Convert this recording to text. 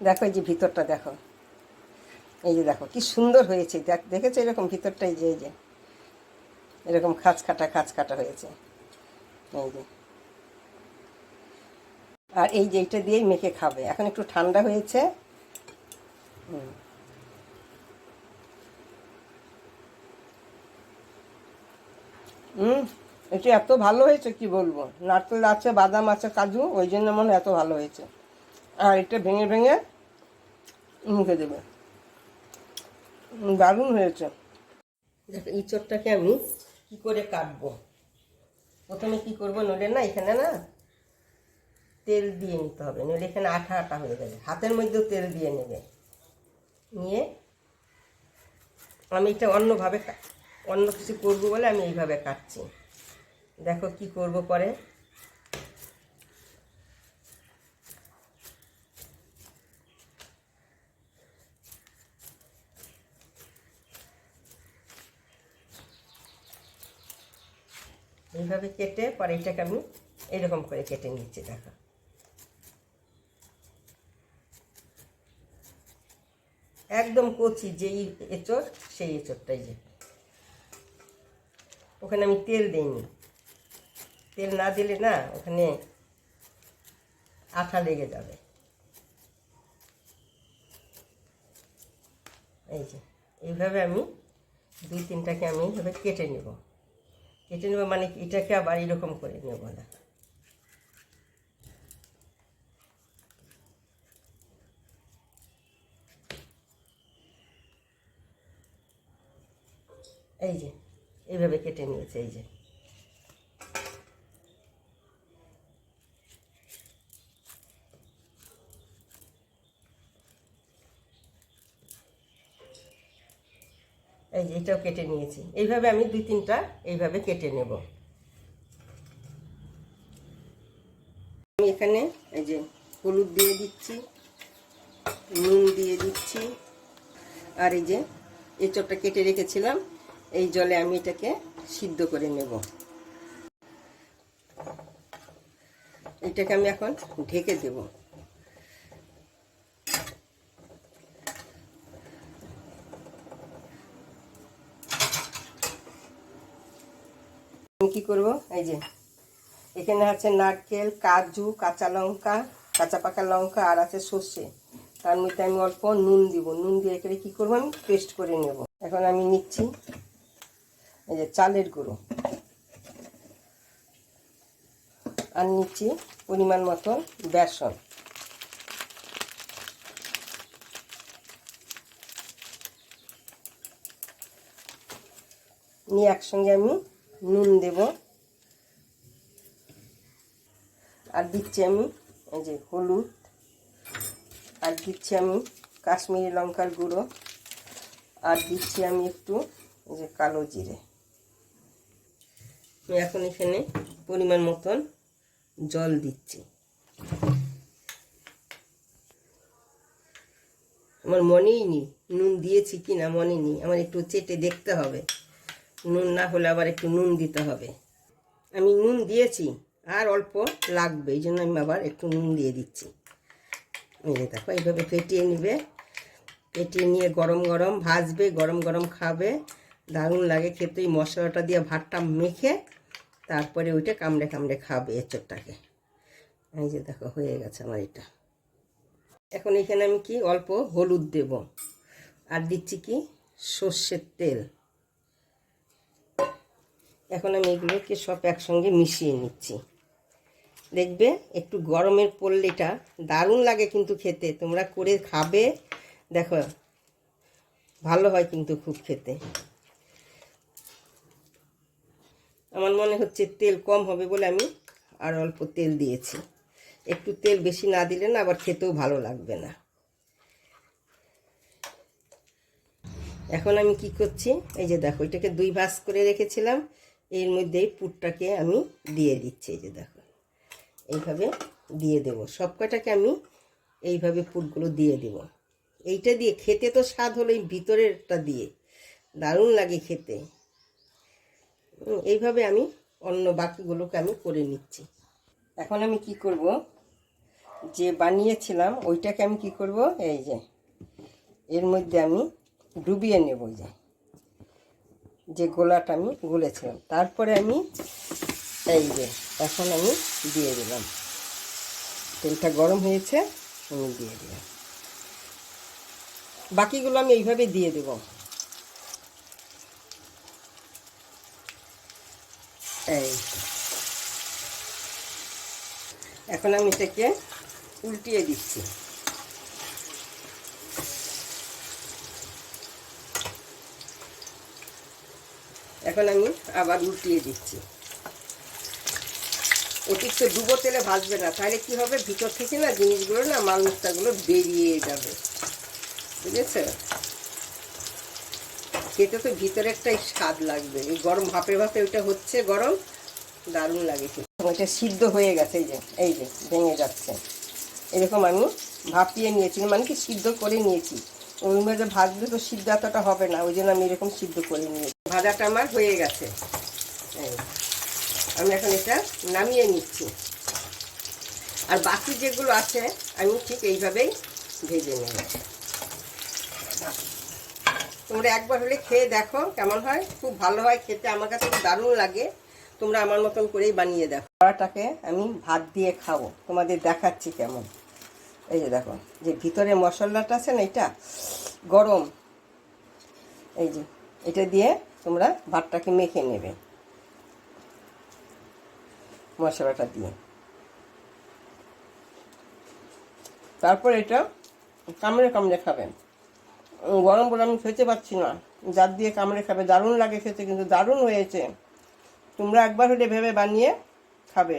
দেখো এই যে ভিতরটা দেখো, এই যে দেখো কি সুন্দর হয়েছে। দেখেছো এরকম ভিতরটা, এই যে এরকম খাঁচ কাটা হয়েছে এই যে। আর এই যে এইটা দিয়েই মেখে খাবে। এখন একটু ঠান্ডা হয়েছে। এটা এত ভালো হয়েছে কি বলবো। নারকেল আছে, বাদাম আছে, কাজু, ওই জন্য মনে হয় এত ভালো হয়েছে। আর এটা ভেঙে ভেঙে মুখে দেবে, দারুণ হয়েছে। দেখো এই চোরটাকে আমি কি করে কাটবো। প্রথমে কি করবো, নইলে না এখানে না তেল দিয়ে নিতে হবে, নইলে এখানে আঠা আঠা হয়ে যাবে। হাতের মধ্যেও তেল দিয়ে নেবে, নিয়ে আমি এটা অন্যভাবে অন্য কিছু করবো বলে আমি এইভাবে কাটছি। দেখো কি করব পরে। এইভাবে কেটে পরে এটাকে আমি এইরকম করে কেটে নিচ্ছি। দেখো একদম কচি যেই এঁচড়, সেই এঁচড়টাই যে। ওখানে আমি তেল দিইনি, তেল না দিলে না ওখানে আঠা লেগে যাবে। এই যে এইভাবে আমি দুই তিনটাকে আমি এইভাবে কেটে নেব মানে এটাকে আবার এরকম করে নেব না। এই যে এইভাবে কেটে নিয়েছে। এই যে এটাও কেটে নিয়েছি। এইভাবে আমি দুই তিনটা এইভাবে কেটে নেব। আমি এখানে এই যে হলুদ দিয়ে দিচ্ছি, নুন দিয়ে দিচ্ছি, আর এই যে এঁচড়টা কেটে রেখেছিলাম এই জলে আমি এটাকে সিদ্ধ করে নেব। এটাকে আমি এখন ঢেকে দেব। আমি কি করব, এই যে এখানে আছে নারকেল, কাজু, কাঁচা লঙ্কা, কাঁচা পাকা লঙ্কা, আর আছে সর্ষে। তার মধ্যে আমি অল্প নুন দিব। নুন দিয়ে এখানে কী করবো, আমি পেস্ট করে নেব। এখন আমি নিচ্ছি এই যে চালের গুঁড়ো, আর নিচ্ছি পরিমাণ মতো বেসন। নিয়ে একসঙ্গে আমি নুন দেব, আর দিচ্ছি আমি এই যে হলুদ, আর দিচ্ছি আমি কাশ্মীরি লঙ্কার গুঁড়ো, আর দিচ্ছি আমি একটু এই যে কালো জিরে। আমি এখন এখানে পরিমাণ মতন জল দিচ্ছি। আমার মনেই নেই নুন দিয়েছি কি না, মনে নেই। আমার একটু চেটে দেখতে হবে, নুন না হলে আবার একটু নুন দিতে হবে। আমি নুন দিয়েছি, আর অল্প লাগবে, এই জন্য আমি আবার একটু নুন দিয়ে দিচ্ছি। এই যে দেখো এইভাবে ফেটিয়ে নিবে, ফেটিয়ে নিয়ে গরম গরম ভাজবে, গরম গরম খাবে, দারুণ লাগে খেতে। এই মশলাটা দিয়ে ভাতটা মেখে তারপরে ওইটা কামড়ে কামড়ে খাবে এঁচড়টাকে। এই যে দেখো হয়ে গেছে আমার এটা। এখন এখানে আমি কি অল্প হলুদ দেব, আর দিচ্ছি কি সর্ষের তেল। এখন আমি এগুলোকে সব একসঙ্গে মিশিয়ে নিচ্ছি। দেখবে একটু গরমের পড়লে এটা দারুণ লাগে কিন্তু খেতে। তোমরা করে খাবে, দেখো ভালো হয় কিন্তু খুব খেতে। আমার মনে হচ্ছে তেল কম হবে বলে আমি আর অল্প তেল দিয়েছি। একটু তেল বেশি না দিলে না আবার খেতেও ভালো লাগবে না। এখন আমি কি করছি, এই যে দেখো এটাকে দুই ভাঁজ করে রেখেছিলাম, এর মধ্যেই পুরটাকে আমি দিয়ে দিচ্ছি। এই যে দেখো এইভাবে দিয়ে দেব, সব কটাকে আমি এইভাবে পুরগুলো দিয়ে দেব। এইটা দিয়ে খেতে তো স্বাদ হলো, এই ভিতরেরটা দিয়ে দারুণ লাগে খেতে। এইভাবে আমি অন্য বাকিগুলোকে আমি করে নিচ্ছি। এখন আমি কি করব, যে বানিয়েছিলাম ওইটাকে আমি কি করব, এই যে এর মধ্যে আমি ডুবিয়ে নেব, যে গোলাটা আমি গুলেছিলাম। তারপরে আমি এই যে এখন আমি দিয়ে দিলাম, তেলটা গরম হয়েছে, আমি দিয়ে দিলাম। বাকিগুলো আমি এইভাবে দিয়ে দেব। এই এখন আমি এটাকে উল্টিয়ে দিচ্ছি। এখন আমি আবার উল্টিয়ে দিচ্ছি। অতিরিক্ত ডুবো তেলে ভাজবে না, তাহলে কি হবে, ভিতর থেকে না জিনিসগুলো না মাল মশলাগুলো বেরিয়ে যাবে, বুঝেছ? খেতে তো ভিতরে একটা স্বাদ লাগবে। এই গরম ভাপে ভাপে ওইটা হচ্ছে গরম, দারুণ লাগে খেতে। ওইটা সিদ্ধ হয়ে গেছে, এই যে ভেঙে যাচ্ছে। এরকম আমি ভাপিয়ে নিয়েছি, মানে কি সিদ্ধ করে নিয়েছি। ওই মধ্যে ভাজলে তো সিদ্ধ এতটা হবে না, ওই জন্য আমি এরকম সিদ্ধ করে নিয়েছি। ভাজাটা আমার হয়ে গেছে। এই আমি এখন এটা নামিয়ে নিচ্ছি। আর বাকি যেগুলো আছে আমি ঠিক এইভাবেই ভেজে নেব। তোমরা একবার হলে খেয়ে দেখো কেমন হয়, খুব ভালো হয় খেতে, আমার কাছে খুব দারুণ লাগে। তোমরা আমার মতন করেই বানিয়ে দেখো। কড়াটাকে আমি ভাত দিয়ে খাবো, তোমাদের দেখাচ্ছি কেমন। এই যে দেখো, যে ভিতরে মশলাটা আছে না, এটা গরম, এই যে এটা দিয়ে তোমরা ভাতটাকে মেখে নেবে মশলাটা দিয়ে। তারপর এটা কামড়ে কামড়ে খাবেন। গরম বলে আমি খেতে পাচ্ছি না, জার দিয়ে কামড়ে খাবে, দারুণ লাগে খেতে, কিন্তু দারুণ হয়েছে। তোমরা একবার হলে ভেবে বানিয়ে খাবে।